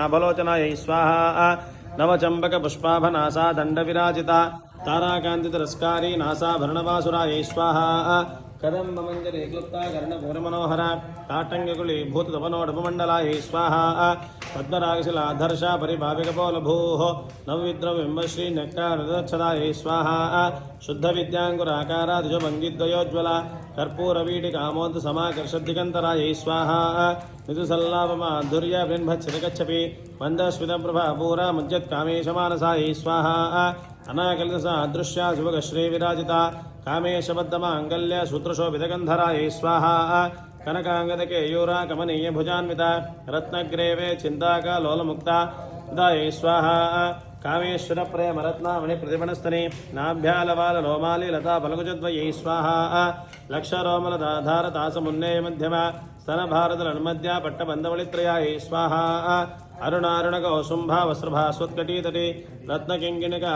नाभलोचनायै स्वाहा नवचम्पकपुष्पाभनासा दण्डविराजिता ताराकान्तितिरस्कारी नासाभरणवासुरायै स्वाहा कदम्बमञ्जरी क्लुप्ता कर्णपूरमनोहरा ताटङ्गकुली भूततपनोडपमण्डलायै स्वाहा पद्मरागशिलाधर्षा परिभाविकपोलभूः नवविद्रविम्बश्रीनक्कानुदच्छदायै स्वाहा शुद्धविद्याङ्कुराकारादिशभङ्गिद्वयोज्ज्वला कर्पूरवीटिकामोदसमाकर्षद्दिगन्तरायै स्वाहा ऋतुसल्लापमाधुर्यबिन्भच्छिरगच्छपि मन्दस्मितप्रभापूरा मुज्जत्कामेशमानसायै स्वाहा अनाकलितसा अदृश्या शुभगश्रीविराजिता कामेशबद्धमाङ्गल्य सूत्रशोभितगन्धरायै स्वाहा कनकाङ्गदकेयूरा कमनीयभुजान्विता रत्नग्रेवे चिन्ताकालोलमुक्ता दायै स्वाहा कामेश्वरप्रेमरत्नामणिप्रतिपणस्तने नाभ्यालवाललोमाली लता फलकुजद्वयै स्वाहा लक्षरोमलधाधारतासमुन्नेयमध्यमा स्तनभारतलन्मध्या पट्टबन्धवलित्रयायै स्वाहा अरुणारुणकौसुम्भा वस्त्रभास्वत्कटीतटे रत्नकिङ्किणिका